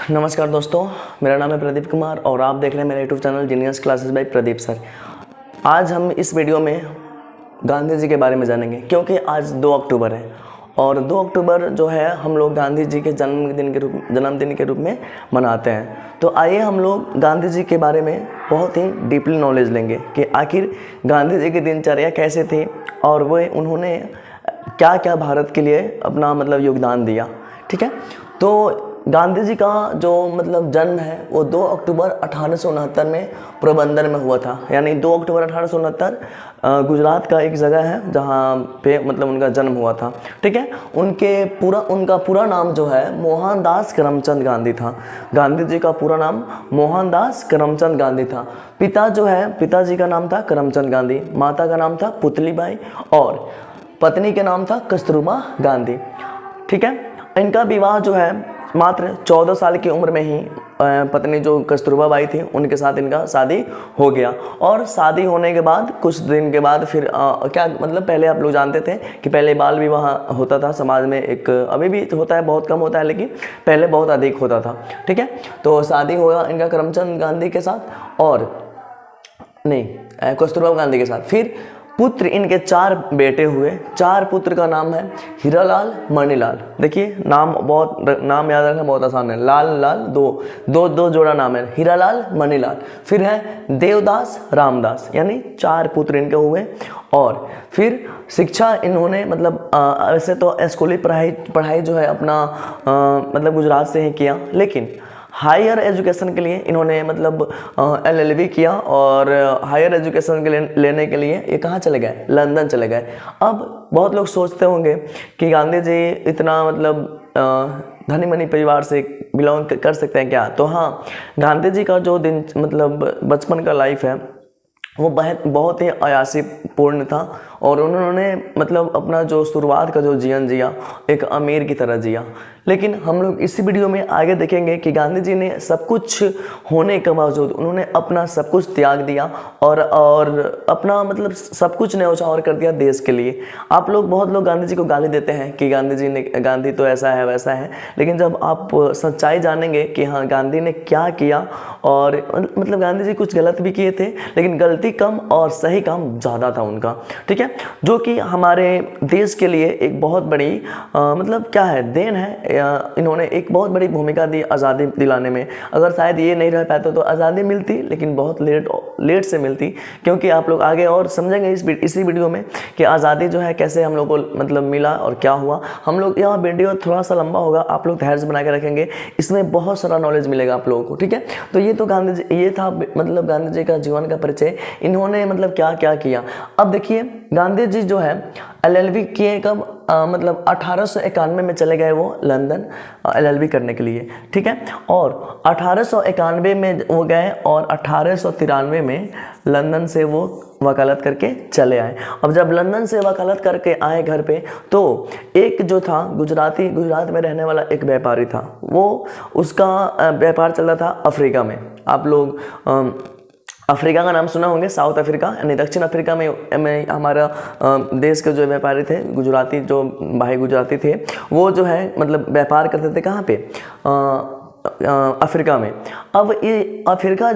नमस्कार दोस्तों, मेरा नाम है प्रदीप कुमार और आप देख रहे हैं मेरा YouTube channel genius classes bye Pradeep sir. आज हम इस वीडियो में गांधी जी के बारे में जानेंगे क्योंकि आज 2 अक्टूबर है और 2 अक्टूबर जो है हम लोग गांधी जी के जन्मदिन के रूप में मनाते हैं। तो आइए हम लोग गांधी जी के बारे में बहुत ही डीपली नॉलेज लेंगे कि आखिर गांधी जी की दिनचर्या कैसे थी और उन्होंने क्या क्या भारत के लिए अपना योगदान दिया। ठीक है, तो गांधी जी का जो जन्म है वो 2 अक्टूबर 1869 में पोरबंदर में हुआ था। यानी 2 अक्टूबर 1869 गुजरात का एक जगह है जहाँ पे उनका जन्म हुआ था। ठीक है, उनका पूरा नाम जो है मोहनदास करमचंद गांधी था। गांधी जी का पूरा नाम मोहनदास करमचंद गांधी था। पिताजी का नाम था करमचंद गांधी, माता का नाम था पुतलीबाई और पत्नी के नाम था कस्तूरबा गांधी। ठीक है, इनका विवाह जो है मात्र 14 साल की उम्र में ही पत्नी जो कस्तूरबा बाई थी उनके साथ इनका शादी हो गया। और शादी होने के बाद कुछ दिन के बाद फिर पहले आप लोग जानते थे कि पहले बाल विवाह होता था समाज में, एक अभी भी होता है, बहुत कम होता है लेकिन पहले बहुत अधिक होता था। ठीक है, तो शादी हुआ इनका करमचंद गांधी के साथ और कस्तूरबा गांधी के साथ। फिर पुत्र इनके 4 बेटे हुए। 4 पुत्र का नाम है हीरालाल, मणिलाल। देखिए नाम याद रखना बहुत आसान है। लाल दो जोड़ा नाम है, हीरालाल मणिलाल। फिर है देवदास रामदास, यानी 4 पुत्र इनके हुए। और फिर शिक्षा इन्होंने वैसे तो स्कूली पढ़ाई जो है अपना गुजरात से ही किया, लेकिन हायर एजुकेशन के लिए इन्होंने LLB किया और हायर एजुकेशन के लिए लेने के लिए ये कहाँ चले गए, लंदन चले गए। अब बहुत लोग सोचते होंगे कि गांधी जी इतना धनी मनी परिवार से बिलोंग कर सकते हैं क्या। तो हाँ, गांधी जी का जो दिन बचपन का लाइफ है वो बहुत ही अयासी पूर्ण था और उन्होंने अपना जो शुरुआत का जो जीवन जिया एक अमीर की तरह जिया। लेकिन हम लोग इसी वीडियो में आगे देखेंगे कि गांधी जी ने सब कुछ होने के बावजूद उन्होंने अपना सब कुछ त्याग दिया और अपना सब कुछ न्यौछावर कर दिया देश के लिए। आप लोग बहुत लोग गांधी जी को गाली देते हैं कि गांधी तो ऐसा है वैसा है, लेकिन जब आप सच्चाई जानेंगे कि हाँ गांधी ने क्या किया और गांधी जी कुछ गलत भी किए थे लेकिन गलती कम और सही काम ज़्यादा था उनका। ठीक है, जो कि हमारे देश के लिए एक बहुत बड़ी देन है। इन्होंने एक बहुत बड़ी भूमिका दी आज़ादी दिलाने में। अगर शायद ये नहीं रह पाते तो आज़ादी मिलती, लेकिन बहुत लेट से मिलती, क्योंकि आप लोग आगे और समझेंगे इसी वीडियो में कि आज़ादी जो है कैसे हम लोग को मिला और क्या हुआ। हम लोग यह वीडियो थोड़ा सा लंबा होगा, आप लोग धैर्य बना के रखेंगे, इसमें बहुत सारा नॉलेज मिलेगा आप लोगों को। ठीक है, तो ये तो ये था गांधी जी का जीवन का परिचय, इन्होंने क्या क्या किया। अब देखिए गांधी जी जो है LLB किए कब, 1891 में चले गए वो लंदन LLB करने के लिए। ठीक है, और 1891 में वो गए और 1893 में लंदन से वो वकालत करके चले आए। अब जब लंदन से वकालत करके आए घर पे, तो एक जो था गुजरात में रहने वाला एक व्यापारी था, वो उसका व्यापार चल रहा था अफ्रीका में। आप लोग अफ्रीका का नाम सुना होंगे, साउथ अफ्रीका यानी दक्षिण अफ्रीका में हमारा देश के जो व्यापारी थे गुजराती, जो भाई गुजराती थे, वो जो है व्यापार करते थे कहाँ पे, अफ्रीका में। अब ये अफ्रीका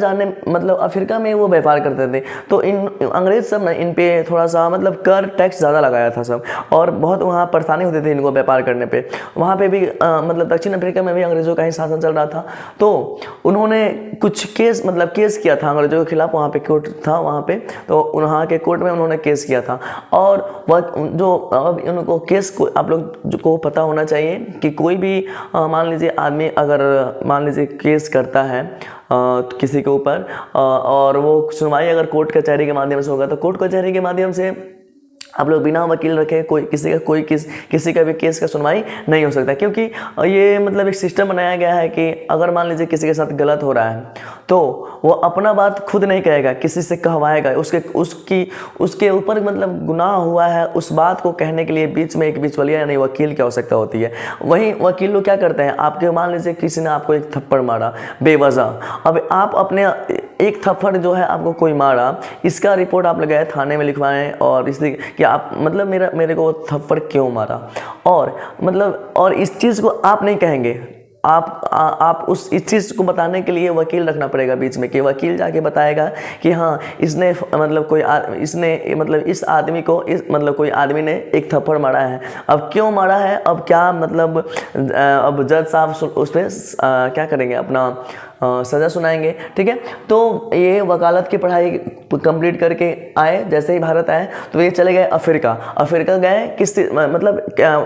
अफ्रीका में वो व्यापार करते थे, तो इन अंग्रेज सब ने इन पे थोड़ा सा कर टैक्स ज़्यादा लगाया था सब, और बहुत वहाँ परेशानी होती थी इनको व्यापार करने पे। वहाँ पे भी दक्षिण अफ्रीका में भी अंग्रेज़ों का ही शासन चल रहा था, तो उन्होंने कुछ केस किया था अंग्रेज़ों के खिलाफ। वहाँ पे कोर्ट था वहाँ पे, तो वहाँ के कोर्ट में उन्होंने केस किया था। और वह जो अब उनको केस को आप लोग को पता होना चाहिए कि कोई भी मान लीजिए आदमी अगर मान लीजिए केस करता है किसी के ऊपर, और वो सुनवाई अगर कोर्ट कचहरी के माध्यम से होगा, तो कोर्ट कचहरी के माध्यम से आप लोग बिना वकील रखे किसी का भी केस का सुनवाई नहीं हो सकता, क्योंकि ये एक सिस्टम बनाया गया है कि अगर मान लीजिए किसी के साथ गलत हो रहा है तो वो अपना बात खुद नहीं कहेगा, किसी से कहवाएगा। उसके ऊपर गुनाह हुआ है, उस बात को कहने के लिए बीच में एक बिचौलिया यानी वकील की आवश्यकता होती है। वहीं वकील लोग क्या करते हैं, आपके मान लीजिए किसी ने आपको एक थप्पड़ मारा बेवजह, अब आप अपने एक थप्पड़ जो है आपको कोई मारा, इसका रिपोर्ट आप लगाए थाने में लिखवाएं और इसलिए कि आप मेरे को थप्पड़ क्यों मारा, और इस चीज़ को आप नहीं कहेंगे, आप उस इस चीज़ को बताने के लिए वकील रखना पड़ेगा बीच में, कि वकील जाके बताएगा कि हाँ इसने मतलब इसने मतलब इस आदमी को मतलब कोई आदमी ने एक थप्पड़ मारा है, अब क्यों मारा है, अब क्या मतलब अब जज साहब उस पर क्या करेंगे, अपना सज़ा सुनाएंगे। ठीक है, तो ये वकालत की पढ़ाई कंप्लीट करके आए, जैसे ही भारत आए तो ये चले गए अफ्रीका गए किस मतलब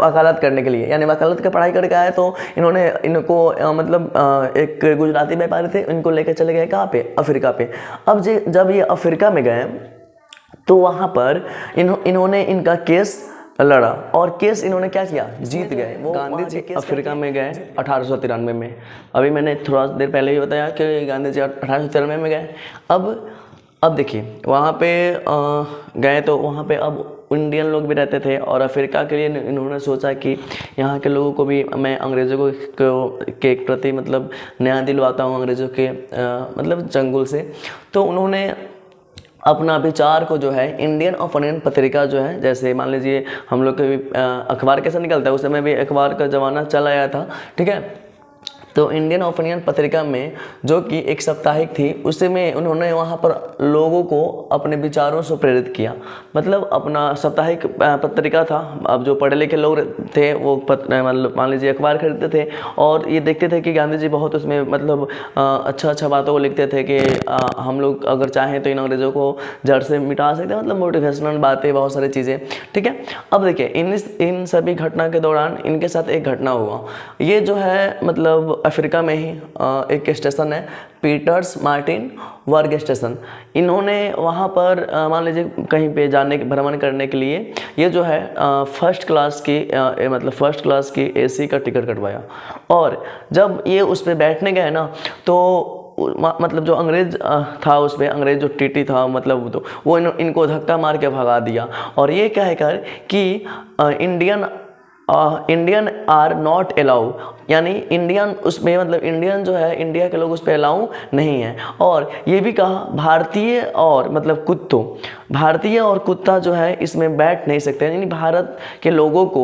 वकालत करने के लिए, यानी वकालत की पढ़ाई करके आए तो इनको मतलब एक गुजराती व्यापारी थे, इनको लेकर चले गए कहाँ पे, अफ्रीका पे। अब जब ये अफ्रीका में गए तो वहाँ पर इन्होंने इनका केस लड़ा और केस इन्होंने क्या किया, जीत गए। वो गांधी जी अफ्रीका में गए 1893 में। अभी मैंने थोड़ा देर पहले ही बताया कि गांधी जी 1893 में गए। अब देखिए वहाँ पे गए तो वहाँ पे अब इंडियन लोग भी रहते थे, और अफ्रीका के लिए इन्होंने सोचा कि यहाँ के लोगों को भी मैं अंग्रेज़ों के प्रति मतलब न्याय दिलवाता हूँ, अंग्रेज़ों के मतलब चंगुल से। तो उन्होंने अपना विचार को जो है इंडियन ओपिनियन पत्रिका जो है, जैसे मान लीजिए हम लोग के भी अखबार कैसा निकलता है, उस समय भी अखबार का ज़माना चला आया था। ठीक है, तो इंडियन ओपिनियन पत्रिका में जो कि एक साप्ताहिक थी, उसमें उन्होंने वहाँ पर लोगों को अपने विचारों से प्रेरित किया। मतलब अपना साप्ताहिक पत्रिका था, अब जो पढ़े लिखे लोग थे वो मतलब मान लीजिए अखबार खरीदते थे और ये देखते थे कि गांधी जी बहुत उसमें मतलब अच्छा बातों को लिखते थे कि हम लोग अगर चाहें तो इन अंग्रेज़ों को जड़ से मिटा सकते हैं, मतलब मोटिवेशनल बातें, बहुत सारी चीज़ें। ठीक है, अब देखिए इन सभी घटना के दौरान इनके साथ एक घटना हुआ। ये जो है मतलब अफ्रीका में ही एक स्टेशन है पीटर्स मार्टिन वर्ग स्टेशन। इन्होंने वहाँ पर मान लीजिए कहीं पे जाने भ्रमण करने के लिए ये जो है फर्स्ट क्लास की एसी का टिकट कटवाया, और जब ये उस पर बैठने गए ना तो मतलब जो अंग्रेज़ था उस पर, अंग्रेज़ जो टीटी था मतलब तो वो इनको धक्का मार के भगा दिया, और ये कहकर कि इंडियन आर नॉट अलाउ, यानी इंडियन उसमें मतलब इंडियन जो है इंडिया के लोग उस पर अलाउ नहीं है। और ये भी कहा भारतीय और कुत्ता जो है इसमें बैठ नहीं सकते, यानी भारत के लोगों को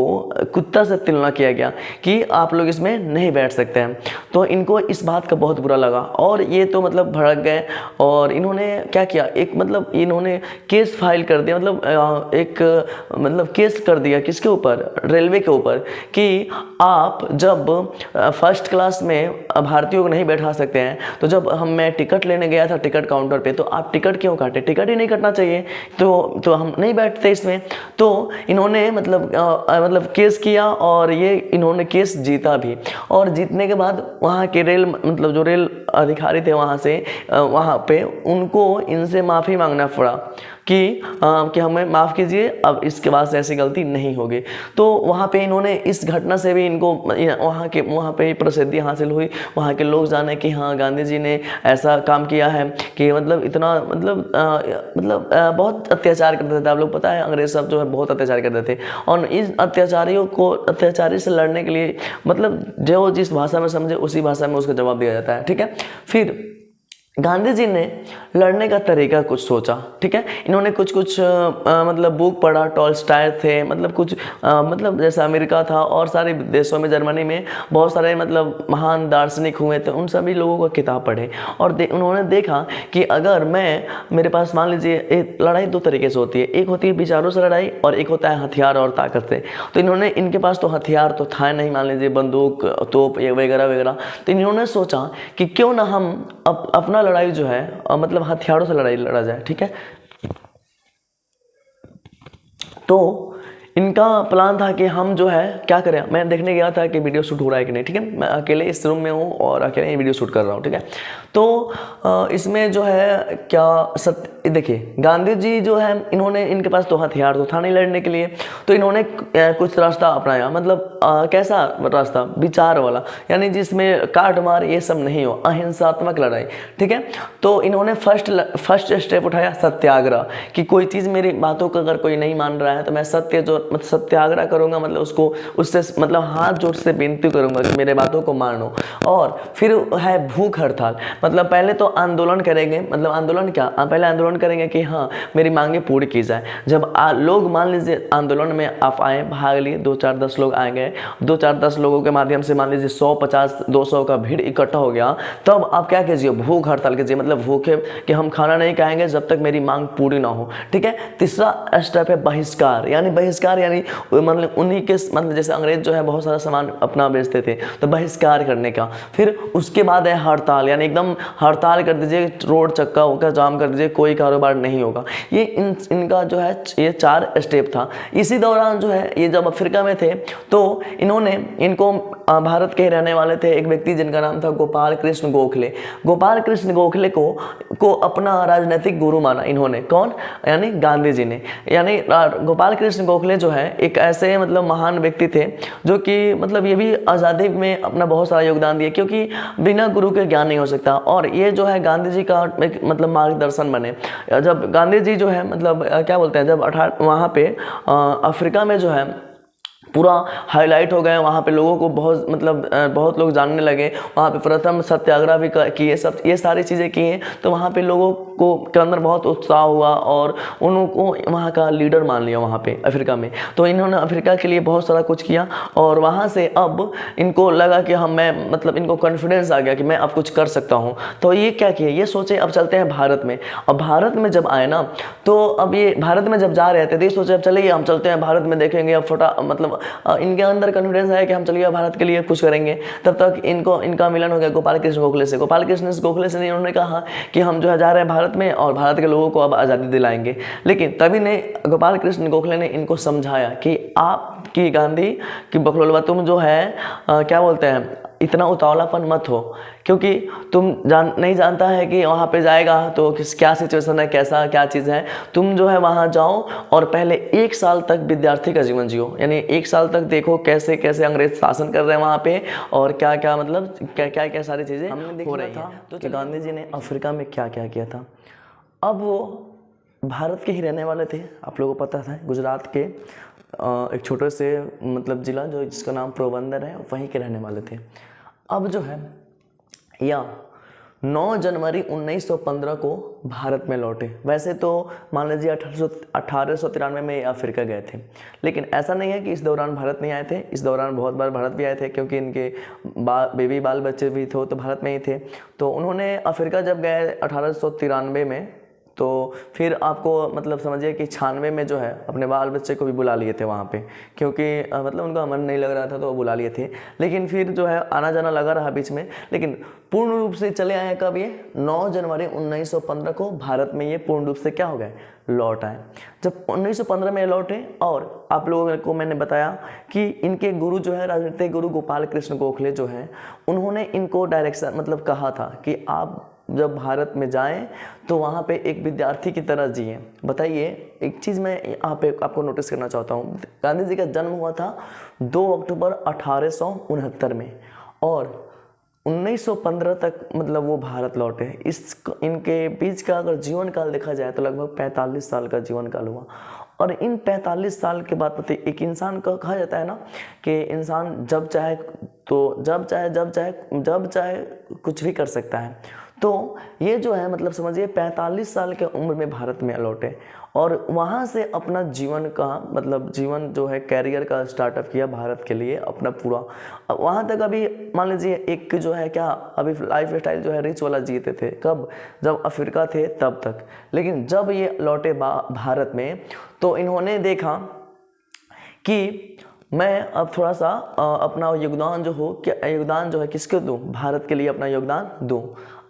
कुत्ता से तुलना किया गया कि आप लोग इसमें नहीं बैठ सकते हैं। तो इनको इस बात का बहुत बुरा लगा और ये तो मतलब भड़क गए, और इन्होंने क्या किया, एक मतलब इन्होंने केस फाइल कर दिया, मतलब केस कर दिया किसके ऊपर, रेलवे के ऊपर, कि आप जब फर्स्ट क्लास में भारतीयों को नहीं बैठा सकते हैं, तो जब मैं टिकट लेने गया था टिकट काउंटर पे, तो आप टिकट क्यों काटे, टिकट ही नहीं कटना चाहिए, तो हम नहीं बैठते इसमें। तो इन्होंने मतलब केस किया और ये इन्होंने केस जीता भी, और जीतने के बाद वहाँ के जो रेल अधिकारी थे वहाँ पे उनको इनसे माफ़ी मांगना पड़ा कि हमें माफ़ कीजिए, अब इसके बाद से ऐसी गलती नहीं होगी। तो वहाँ पे इन्होंने इस घटना से भी इनको वहाँ पे प्रसिद्धि हासिल हुई, वहाँ के लोग जाने कि हाँ गांधी जी ने ऐसा काम किया है कि मतलब इतना बहुत अत्याचार करते थे। आप लोग पता है अंग्रेज सब जो है बहुत अत्याचार करते थे, और इन अत्याचारी से लड़ने के लिए मतलब जो जिस भाषा में समझे उसी भाषा में उसका जवाब दिया जाता है। ठीक है, फिर गांधी जी ने लड़ने का तरीका कुछ सोचा। ठीक है, इन्होंने कुछ मतलब बुक पढ़ा, टॉल्स्टॉय थे, मतलब कुछ मतलब जैसे अमेरिका था और सारे देशों में, जर्मनी में बहुत सारे मतलब महान दार्शनिक हुए थे, उन सभी लोगों का किताब पढ़े और उन्होंने देखा कि अगर मेरे पास मान लीजिए लड़ाई दो तरीके से होती है, एक होती है विचारों से लड़ाई और एक होता है हथियार और ताकत से। तो इनके पास तो हथियार तो था नहीं, मान लीजिए बंदूक, तोप वगैरह वगैरह। तो इन्होंने सोचा कि क्यों ना हम अपना लड़ाई जो है मतलब हथियारों से लड़ाई लड़ा जाए। ठीक है, तो इनका प्लान था कि हम जो है क्या करें, मैं देखने गया था कि वीडियो शूट हो रहा है कि नहीं। ठीक है, मैं अकेले इस रूम में हूँ और अकेले वीडियो शूट कर रहा हूँ। ठीक है, तो इसमें जो है क्या देखिए गांधी जी जो है इन्होंने, इनके पास तो हथियार तो था नहीं लड़ने के लिए, तो इन्होंने कुछ रास्ता अपनाया, मतलब कैसा रास्ता, विचार वाला, यानी जिसमें काट मार ये सब नहीं हो, अहिंसात्मक लड़ाई। ठीक है, तो इन्होंने फर्स्ट स्टेप उठाया सत्याग्रह, कि कोई चीज़ मेरी बातों को अगर कोई नहीं मान रहा है तो मैं सत्य जो मतलब सत्याग्रह करूँगा, मतलब उसको उससे मतलब हाथ जोड़ से विनती करूँगा कि मेरे बातों को मानो। और फिर है भूख हड़ताल, मतलब पहले तो आंदोलन करेंगे, मतलब आंदोलन क्या, पहले आंदोलन करेंगे कि हाँ मेरी मांगे पूरी की जाए। जब लोग मान लीजिए आंदोलन में आप आए, भाग लिए, 2-4-10 लोग आ गए, 2-4-10 लोगों के माध्यम से मान लीजिए 100-50-200 का भीड़ इकट्ठा हो गया, तब आप क्या कीजिए, भूख हड़ताल कीजिए, मतलब भूखे कि हम खाना नहीं खाएंगे जब तक मेरी मांग पूरी ना हो। ठीक है। तीसरा स्टेप है बहिष्कार, यानी बहिष्कार यानी मतलब उन्हीं के मतलब जैसे अंग्रेज जो है बहुत सारा सामान अपना बेचते थे तो बहिष्कार करने का। फिर उसके बाद है हड़ताल, यानी एकदम हड़ताल कर दीजिए, रोड चक्का होकर जाम कर दीजिए, कोई कारोबार नहीं होगा। ये इनका जो है ये 4 स्टेप था। इसी दौरान जो है ये जब अफ्रीका में थे तो इन्होंने इनको भारत के रहने वाले थे एक व्यक्ति जिनका नाम था गोपाल कृष्ण गोखले। गोपाल कृष्ण गोखले को अपना राजनीतिक गुरु माना इन्होंने। कौन? यानी गांधी जी ने। यानी गोपाल कृष्ण गोखले जो है एक ऐसे मतलब महान व्यक्ति थे जो कि मतलब ये भी आज़ादी में अपना बहुत सारा योगदान दिए, क्योंकि बिना गुरु के ज्ञान नहीं हो सकता। और ये जो है गांधी जी का एक मतलब मार्गदर्शन बने। जब गांधी जी जो है मतलब क्या बोलते हैं, जब वहाँ पे अफ्रीका में जो है पूरा हाईलाइट हो गए, वहाँ पे लोगों को बहुत मतलब बहुत लोग जानने लगे, वहाँ पे प्रथम सत्याग्रह भी किए, सब ये सारी चीज़ें किए, तो वहाँ पे लोगों को के अंदर बहुत उत्साह हुआ और उनको वहाँ का लीडर मान लिया वहाँ पे अफ्रीका में। तो इन्होंने अफ्रीका के लिए बहुत सारा कुछ किया और वहाँ से अब इनको लगा कि हम मैं मतलब इनको कॉन्फिडेंस आ गया कि मैं अब कुछ कर सकता हूँ। तो ये क्या किए, ये सोचे अब चलते हैं भारत में। अब भारत में जब आए ना तो अब ये भारत में जब जा रहे थे तो ये सोचे अब चलिए हम चलते हैं भारत में, देखेंगे अब फटा मतलब इनके अंदर कॉन्फिडेंस आया कि हम चलिए भारत के लिए कुछ करेंगे। तब तक इनका मिलन हो गया गोपाल कृष्ण गोखले से। गोपाल कृष्ण गोखले से इन्होंने कहा कि हम जो है जा रहे हैं भारत में और भारत के लोगों को अब आज़ादी दिलाएंगे। लेकिन तभी ने गोपाल कृष्ण गोखले ने इनको समझाया कि आपकी गांधी की बकलोलवा, तुम जो है क्या बोलते हैं इतना उतावलापन मत हो, क्योंकि तुम नहीं जानता है कि वहाँ पे जाएगा तो क्या सिचुएशन है, कैसा क्या चीज़ है। तुम जो है वहाँ जाओ और पहले 1 साल तक विद्यार्थी का जीवन जियो, यानी 1 साल तक देखो कैसे कैसे अंग्रेज शासन कर रहे हैं वहाँ पे और क्या क्या मतलब क्या क्या सारी चीज़ें हो रही हैं। तो गांधी जी ने अफ्रीका में क्या क्या किया था। अब वो भारत के ही रहने वाले थे, आप लोगों को पता था, गुजरात के एक छोटे से मतलब ज़िला जो जिसका नाम पोरबंदर है वहीं के रहने वाले थे। अब जो है या 9 जनवरी 1915 को भारत में लौटे। वैसे तो मान लीजिए 1893 में अफ्रीका गए थे, लेकिन ऐसा नहीं है कि इस दौरान भारत नहीं आए थे। इस दौरान बहुत बार भारत भी आए थे, क्योंकि इनके बेबी बाल बच्चे भी थे तो भारत में ही थे। तो उन्होंने अफ्रीका जब गए 1893 में, तो फिर आपको मतलब समझिए कि 96 में जो है अपने बाल बच्चे को भी बुला लिए थे वहाँ पे, क्योंकि मतलब उनका मन नहीं लग रहा था तो वो बुला लिए थे। लेकिन फिर जो है आना जाना लगा रहा बीच में, लेकिन पूर्ण रूप से चले आए कब, ये 9 जनवरी 1915 को भारत में ये पूर्ण रूप से क्या हो गए, लौट आए। जब 1915 में लौटे और आप लोगों को मैंने बताया कि इनके गुरु जो है राजनीतिक गुरु गोपाल कृष्ण गोखले जो हैं, उन्होंने इनको डायरेक्शन मतलब कहा था कि आप जब भारत में जाएं तो वहाँ पे एक विद्यार्थी की तरह जिए। बताइए एक चीज़ मैं यहाँ पे आपको नोटिस करना चाहता हूँ, गांधी जी का जन्म हुआ था 2 अक्टूबर 1869 में और 1915 तक मतलब वो भारत लौटे। इनके बीच का अगर जीवन काल देखा जाए तो लगभग 45 साल का जीवन काल हुआ। और इन 45 साल के बाद पता एक इंसान का कहा जाता है ना कि इंसान जब चाहे कुछ भी कर सकता है। तो ये जो है मतलब समझिए 45 साल के उम्र में भारत में लौटे और वहाँ से अपना जीवन का मतलब जीवन जो है कैरियर का स्टार्टअप किया भारत के लिए अपना पूरा। वहाँ तक अभी मान लीजिए एक जो है क्या अभी लाइफ स्टाइल जो है रिच वाला जीते थे, कब, जब अफ्रीका थे तब तक। लेकिन जब ये लौटे भारत में तो इन्होंने देखा कि मैं अब थोड़ा सा अपना योगदान जो है किसके दूँ, भारत के लिए अपना योगदान दूँ।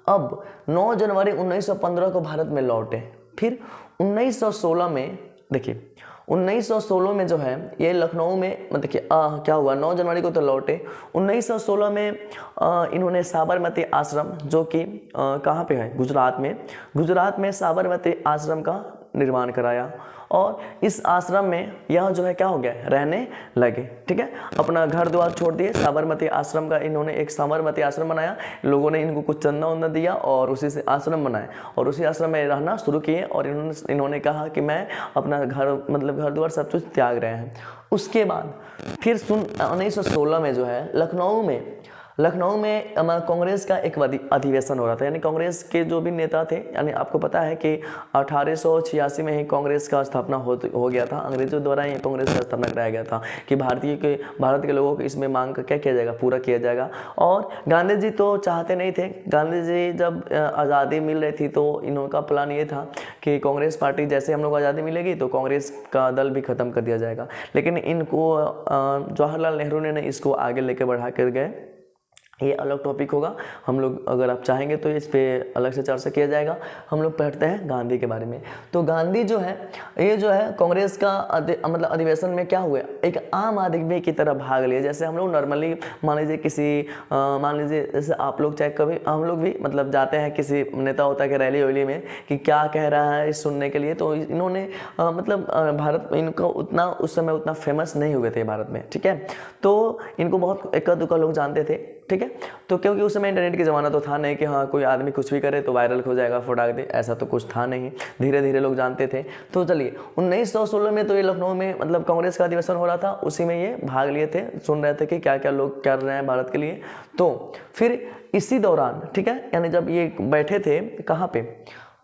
अब 9 जनवरी 1915 को भारत में लौटे। फिर 1916 में देखिए 1916 में जो है ये लखनऊ में देखिए क्या हुआ, 9 जनवरी को तो लौटे। 1916 में इन्होंने साबरमती आश्रम जो कि कहाँ पे है, गुजरात में साबरमती आश्रम का निर्माण कराया और इस आश्रम में यह जो है क्या हो गया, रहने लगे। ठीक है, अपना घर द्वार छोड़ दिए, साबरमती आश्रम का इन्होंने एक साबरमती आश्रम बनाया, लोगों ने इनको कुछ चंदा उन्दा दिया और उसी से आश्रम बनाए और उसी आश्रम में रहना शुरू किए और इन्होंने कहा कि मैं अपना घर मतलब घर द्वार सब कुछ त्याग रहे हैं। उसके बाद फिर 1916 में जो है लखनऊ में कांग्रेस का एक अधिवेशन हो रहा था, यानी कांग्रेस के जो भी नेता थे, यानी आपको पता है कि 1886 में ही कांग्रेस का स्थापना हो गया था, अंग्रेजों द्वारा ही कांग्रेस का स्थापना कराया गया था कि भारत के लोगों को इसमें मांग का क्या किया जाएगा, पूरा किया जाएगा। और गांधी जी तो चाहते नहीं थे। गांधी जी जब आज़ादी मिल रही थी तो इनका प्लान ये था कि कांग्रेस पार्टी जैसे हम लोग को आज़ादी मिलेगी तो कांग्रेस का दल भी ख़त्म कर दिया जाएगा, लेकिन इनको जवाहरलाल नेहरू ने इसको आगे लेकर बढ़ा कर गए। ये अलग टॉपिक होगा, हम लोग अगर आप चाहेंगे तो इस पे अलग से चर्चा किया जाएगा। हम लोग पढ़ते हैं गांधी के बारे में। तो गांधी जो है ये जो है कांग्रेस का मतलब अधिवेशन में क्या हुआ, एक आम आदमी की तरह भाग लिया। जैसे हम लोग नॉर्मली मान लीजिए जैसे आप लोग चाहे कभी हम लोग भी मतलब जाते हैं किसी नेता होता है कि रैली वैली में कि क्या कह रहा है इस सुनने के लिए, तो इन्होंने मतलब भारत में इनको उतना उस समय उतना फेमस नहीं हुए थे भारत में। ठीक है, तो इनको बहुत इक्का दुक्का लोग जानते थे। ठीक है, तो क्योंकि उस समय इंटरनेट की ज़माना तो था नहीं कि हाँ कोई आदमी कुछ भी करे तो वायरल हो जाएगा, फटाक दे, ऐसा तो कुछ था नहीं, धीरे धीरे लोग जानते थे। तो चलिए 1916 में तो ये लखनऊ में मतलब कांग्रेस का अधिवेशन हो रहा था, उसी में ये भाग लिए थे, सुन रहे थे कि क्या क्या लोग कर रहे हैं भारत के लिए। तो फिर इसी दौरान, ठीक है, यानी जब ये बैठे थे कहाँ पे,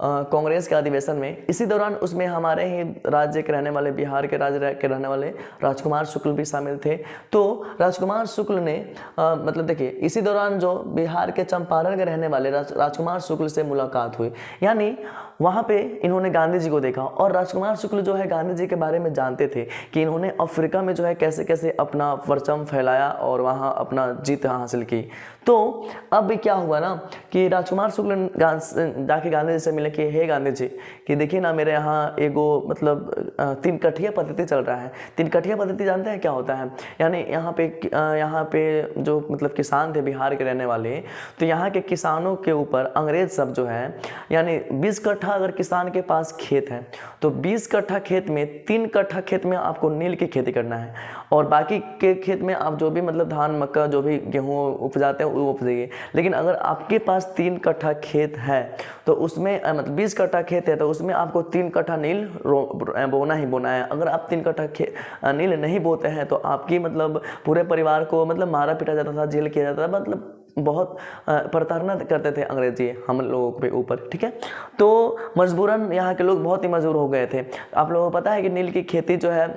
कांग्रेस के अधिवेशन में, इसी दौरान उसमें हमारे ही राज्य के रहने वाले, बिहार के राज्य के रहने वाले राजकुमार शुक्ल भी शामिल थे। तो राजकुमार शुक्ल ने मतलब देखिए इसी दौरान जो बिहार के चंपारण के रहने वाले राजकुमार शुक्ल से मुलाकात हुई, यानी वहाँ पे इन्होंने गांधी जी को देखा और राजकुमार शुक्ल जो है गांधी जी के बारे में जानते थे कि इन्होंने अफ्रीका में जो है कैसे कैसे अपना परचम फैलाया और वहाँ अपना जीत हासिल की। तो अब क्या हुआ ना कि राजकुमार शुक्ल जाके गांधी जी से मिले कि हे गांधी जी कि देखिए ना मेरे यहाँ एगो मतलब 3 कठिया पद्धति चल रहा है। 3 कठिया पद्धति जानते हैं क्या होता है? यानी यहाँ पे जो मतलब किसान थे बिहार के रहने वाले, तो यहाँ के किसानों के ऊपर अंग्रेज सब जो है, यानी 20 कट्ठा अगर किसान के पास खेत है तो 20 कट्ठा खेत में 3 कट्ठा खेत में आपको नील की खेती करना है और बाकी के खेत में आप जो भी मतलब धान मक्का जो भी गेहूँ उपजाते हैं वो उपजाइए। लेकिन अगर आपके पास 3 कट्ठा खेत है तो उसमें मतलब 20 कट्ठा खेत है तो उसमें आपको 3 कट्ठा नील बोना ही बोना है। अगर आप 3 कट्ठा नील नहीं बोते हैं तो आपकी मतलब पूरे परिवार को मतलब मारा पीटा जाता था, जेल किया जाता था, मतलब बहुत प्रताड़ना करते थे अंग्रेजी हम लोगों के ऊपर। ठीक है, तो मजबूरन यहाँ के लोग बहुत ही मजबूर हो गए थे। आप लोगों को पता है कि नील की खेती जो है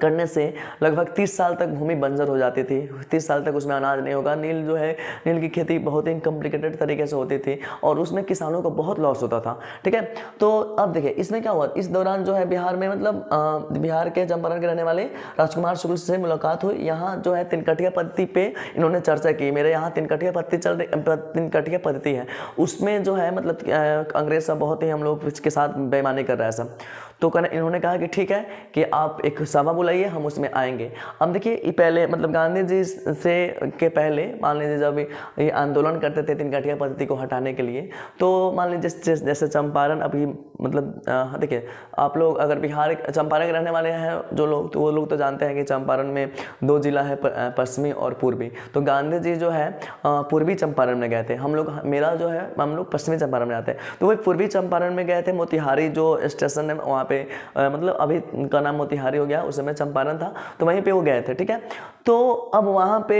करने से लगभग 30 साल तक भूमि बंजर हो जाती थी, 30 साल तक उसमें अनाज नहीं होगा। नील की खेती बहुत ही कॉम्प्लिकेटेड तरीके से होती थी और उसमें किसानों को बहुत लॉस होता था। ठीक है, तो अब देखिए इसमें क्या हुआ, इस दौरान जो है बिहार में मतलब बिहार के चंपारण के रहने वाले राजकुमार शुक्ल से मुलाकात हुई। यहाँ जो है 3 कठिया पद्धति पे इन्होंने चर्चा की। मेरे यहाँ 3 कठिया पद्धति 3 कठिया पद्धति है, उसमें जो है मतलब अंग्रेज सब बहुत ही हम लोग इसके साथ बेईमानी कर रहा है सब। तो इन्होंने कहा कि ठीक है कि आप एक सभा बुलाइए, हम उसमें आएंगे। अब देखिए पहले मतलब गांधी जी से के पहले मान लीजिए जब ये आंदोलन करते थे 3 कठिया पद्धति को हटाने के लिए, तो मान लीजिए जैसे चंपारण अभी मतलब देखिए आप लोग अगर बिहार चंपारण के रहने वाले हैं जो लोग, तो वो लोग तो जानते हैं कि चंपारण में 2 जिला है, पश्चिमी और पूर्वी। तो गांधी जी जो है पूर्वी चंपारण में गए थे, हम लोग पश्चिमी चंपारण में आते हैं। तो वही पूर्वी चंपारण में गए थे, मोतिहारी जो स्टेशन है वहाँ पे मतलब अभी उनका नाम मोतिहारी हो गया, उस समय चंपारण था, तो वहीं पे वो गए थे। ठीक है, तो अब वहाँ पे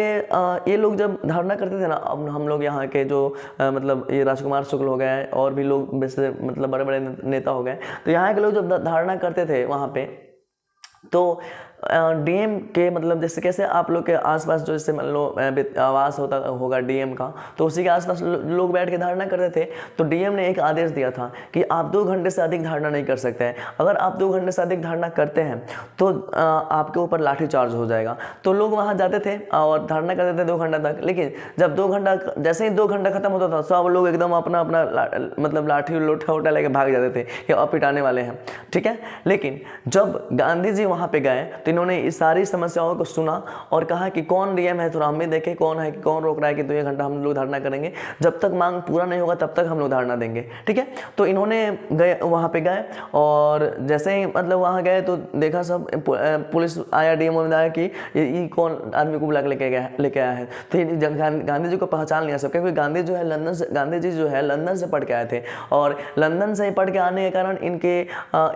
ये लोग जब धारणा करते थे ना, अब हम लोग यहाँ के जो मतलब ये राजकुमार शुक्ल हो गए और भी लोग वैसे मतलब बड़े बड़े नेता हो गए, तो यहाँ के लोग जब धारणा करते थे वहाँ पे, तो डीएम के मतलब जैसे कैसे आप लोग के आसपास जो जैसे मान लो आवास होता होगा डीएम का, तो उसी के आसपास लोग बैठ के धारणा करते थे। तो डीएम ने एक आदेश दिया था कि आप 2 घंटे से अधिक धारणा नहीं कर सकते हैं। अगर आप 2 घंटे से अधिक धारणा करते हैं तो आपके ऊपर लाठी चार्ज हो जाएगा। तो लोग वहाँ जाते थे और धारणा करते थे 2 घंटा तक, लेकिन जब 2 घंटा जैसे ही 2 घंटा खत्म होता था सब लोग एकदम अपना मतलब लाठी लोटा वोटा लेके भाग जाते थे कि अब पिटाने वाले हैं। ठीक है, लेकिन जब गांधी जी वहाँ पे गए तो इन्होंने इस सारी समस्याओं को सुना और कहा कि कौन नियम है थोड़ा हम भी देखें, कौन है कि कौन रोक रहा है कि 2 घंटा हम लोग धरना करेंगे, जब तक मांग पूरा नहीं होगा तब तक हम लोग धरना देंगे। ठीक है, तो इन्होंने गए, वहाँ पे गए और जैसे ही मतलब वहाँ गए तो देखा सब पुलिस आया, डीएमओ में आया कि ये कौन आदमी को बुला के लेके आया है। तो गांधी जी को पहचान लिया सब, क्योंकि गांधी जो है लंदन से, गांधी जी जो है लंदन से पढ़ के आए थे और लंदन से पढ़ के आने के कारण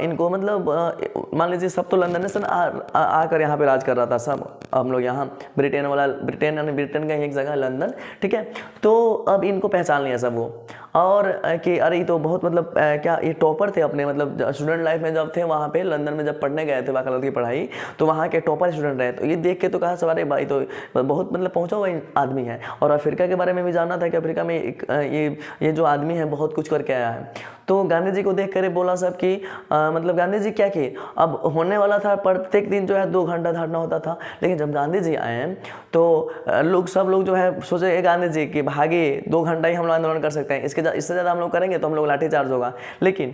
इनको मतलब मान लीजिए सब तो लंदन से आकर यहाँ पे राज कर रहा था सब, हम लोग यहाँ ब्रिटेन वाला, ब्रिटेन यानी ब्रिटेन का एक जगह लंदन। ठीक है, तो अब इनको पहचान लिया सब वो, और कि अरे ये तो बहुत मतलब क्या ये टॉपर थे अपने मतलब स्टूडेंट लाइफ में जब थे वहाँ पे लंदन में जब पढ़ने गए थे वकालत की पढ़ाई, तो वहाँ के टॉपर स्टूडेंट रहे। तो ये देख के तो कहा सवारे भाई तो बहुत मतलब पहुँचा हुआ आदमी है, और अफ्रीका के बारे में भी जानना था कि अफ्रीका में ये जो आदमी है बहुत कुछ करके आया है। तो गांधी जी को देख कर बोला सब कि मतलब गांधी जी क्या किए, अब होने वाला था प्रत्येक दिन जो है 2 घंटा धरना होता था, लेकिन जब गांधी जी आए तो सब लोग जो है सोचे गांधी जी कि भागे 2 घंटा ही हम लोग आंदोलन कर सकते हैं, इससे ज़्यादा हम लोग करेंगे तो हम लोग लाठीचार्ज होगा। लेकिन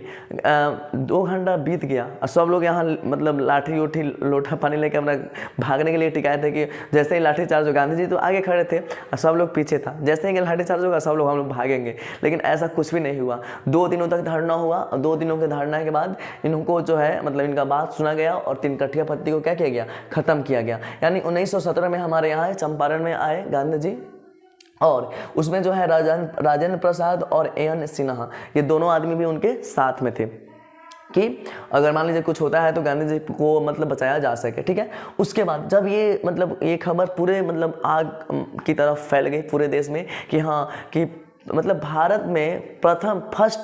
2 घंटा बीत गया और सब लोग यहाँ मतलब लाठी उठी लोटा पानी लेकर अपना भागने के लिए टिकाए थे कि जैसे ही लाठीचार्ज हो, गांधी जी तो आगे खड़े थे और सब लोग पीछे था, जैसे ही लाठीचार्ज होगा सब लोग हम लोग भागेंगे। लेकिन ऐसा कुछ भी नहीं हुआ, 2 दिनों तक धरना हुआ और 2 दिनों के धरना के बाद इनको जो है मतलब इनका बात सुना गया और 3 कठिया पत्ती को क्या किया गया, खत्म किया गया। यानी 1917 में हमारे यहाँ चंपारण में आए गांधी जी, और उसमें जो है राजेंद्र प्रसाद और एएन सिन्हा, ये दोनों आदमी भी उनके साथ में थे कि अगर मान लीजिए कुछ होता है तो गांधी जी को मतलब बचाया जा सके। ठीक है, उसके बाद जब ये मतलब ये खबर पूरे मतलब आग की तरफ फैल गई पूरे देश में कि हाँ कि मतलब भारत में फर्स्ट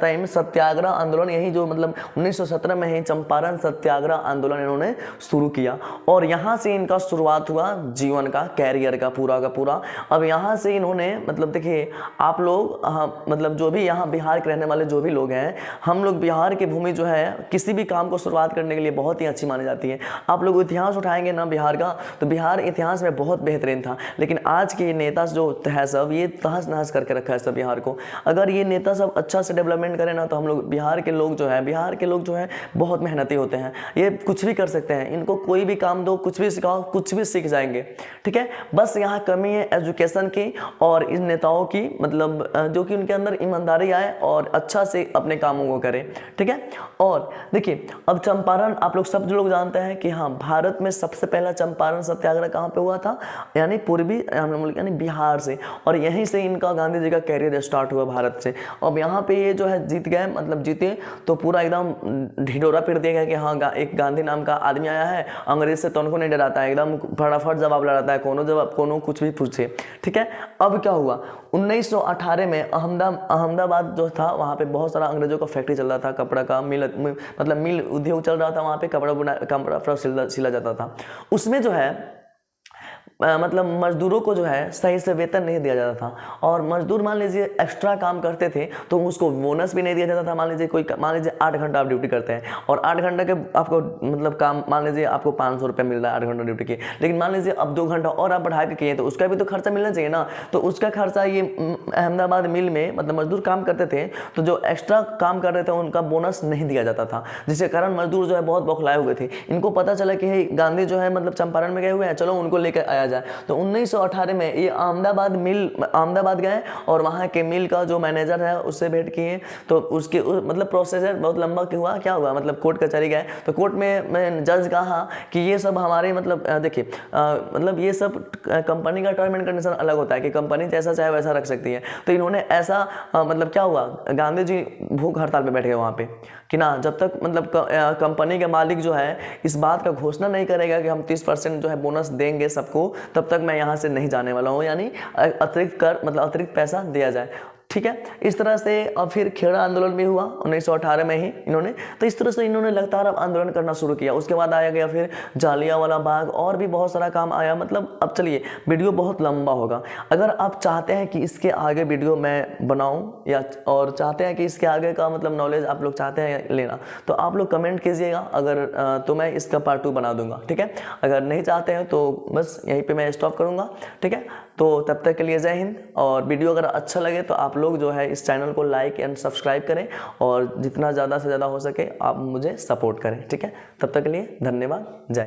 टाइम सत्याग्रह आंदोलन, यही जो मतलब 1917 में ही चंपारण सत्याग्रह आंदोलन इन्होंने शुरू किया, और यहाँ से इनका शुरुआत हुआ जीवन का, कैरियर का पूरा। अब यहाँ से इन्होंने मतलब देखिए आप लोग मतलब जो भी यहाँ बिहार के रहने वाले जो भी लोग हैं, हम लोग बिहार की भूमि जो है किसी भी काम को शुरुआत करने के लिए बहुत ही अच्छी मानी जाती है। आप लोग इतिहास उठाएंगे ना बिहार का, तो बिहार इतिहास में बहुत बेहतरीन था, लेकिन आज के नेता जो है सब ये तहस नहस करके रखा है सब बिहार को। अगर ये नेता सब अच्छा से डेवलपमेंट करें ना तो हम लोग बिहार के लोग जो है बहुत मेहनती होते हैं, ये कुछ भी कर सकते हैं, इनको कोई भी काम दो, कुछ भी सिखाओ, कुछ भी सीख जाएंगे। ठीक है, बस यहाँ कमी है एजुकेशन की और इन नेताओं की, मतलब जो कि उनके अंदर ईमानदारी आए और अच्छा से अपने कामों को करें। ठीक है, और देखिए अब चंपारण आप लोग सब लोग जानते हैं कि हाँ भारत में सबसे पहला चंपारण सत्याग्रह कहाँ पे हुआ था, यानी पूर्वी यानी बिहार से, और यहीं से इनका गांधी जी का कैरियर स्टार्ट हुआ भारत से। अब यहाँ पे ये जो है जीत गए, मतलब जीते तो पूरा एकदम ढिढोरा पीट दिया गया कि हाँ एक गांधी नाम का आदमी आया है, अंग्रेज से तो उनको नहीं डराता है, एकदम फटाफट जवाब लड़ाता है, कोनो कुछ भी पूछे। ठीक है, अब क्या हुआ 1918 में अहमदाबाद जो था वहाँ पे बहुत सारा अंग्रेजों का फैक्ट्री चल रहा था, कपड़ा का मिल उद्योग चल रहा था, वहाँ पे कपड़ा सिला जाता था। उसमें जो है मतलब मजदूरों को जो है सही से वेतन नहीं दिया जाता था, और मजदूर मान लीजिए एक्स्ट्रा काम करते थे तो उसको बोनस भी नहीं दिया जाता था। मान लीजिए 8 घंटा आप ड्यूटी करते हैं और 8 घंटे के आपको मतलब काम, मान लीजिए आपको 500 रुपये मिल रहा है 8 घंटा ड्यूटी के, लेकिन मान लीजिए अब 2 घंटा और आप बढ़ा के किए तो उसका भी तो खर्चा मिलना चाहिए ना। तो उसका खर्चा ये अहमदाबाद मिल में मतलब मजदूर काम करते थे तो जो एक्स्ट्रा काम कर रहे थे उनका बोनस नहीं दिया जाता था, जिसके कारण मजदूर जो है बहुत बौखलाए हुए थे। इनको पता चला कि गांधी जो है मतलब चंपारण में गए हुए हैं, चलो उनको लेकर आया जाए। तो 1918 में ये अहमदाबाद गए और वहाँ के मिल का जो मैनेजर है उससे भेंट किए। तो उसके मतलब प्रोसेसर बहुत लंबा क्या हुआ मतलब कोर्ट कचहरी गए तो कोर्ट में जज कहा कि ये सब हमारे मतलब देखिए मतलब ये सब कंपनी का टर्म एंड कंडीशन अलग होता है कि कंपनी जैसा चाहे वैसा रख सकती है। तो इन्होंने ऐसा मतलब क्या हुआ, गांधी जी भूख हड़ताल पे बैठ गए वहाँ पे कि ना जब तक मतलब कंपनी के मालिक जो है इस बात का घोषणा नहीं करेगा कि हम 30% जो है बोनस देंगे सबको, तब तक मैं यहाँ से नहीं जाने वाला हूँ, यानी अतिरिक्त कर मतलब अतिरिक्त पैसा दिया जाए। ठीक है, इस तरह से अब फिर खेड़ा आंदोलन भी हुआ 1918 में ही इन्होंने, तो इस तरह से इन्होंने लगातार आंदोलन करना शुरू किया। उसके बाद आया गया फिर जालियांवाला बाग और भी बहुत सारा काम आया। मतलब अब चलिए वीडियो बहुत लंबा होगा, अगर आप चाहते हैं कि इसके आगे वीडियो मैं बनाऊं या और चाहते हैं कि इसके आगे का मतलब नॉलेज आप लोग चाहते हैं लेना तो आप लोग कमेंट कीजिएगा, अगर तो मैं इसका पार्ट 2 बना दूंगा। ठीक है, अगर नहीं चाहते हैं तो बस यहीं पर मैं स्टॉप करूँगा। ठीक है, तो तब तक के लिए जय हिंद। और वीडियो अगर अच्छा लगे तो आप लोग जो है इस चैनल को लाइक एंड सब्सक्राइब करें और जितना ज़्यादा से ज़्यादा हो सके आप मुझे सपोर्ट करें, ठीक है। तब तक के लिए धन्यवाद, जय।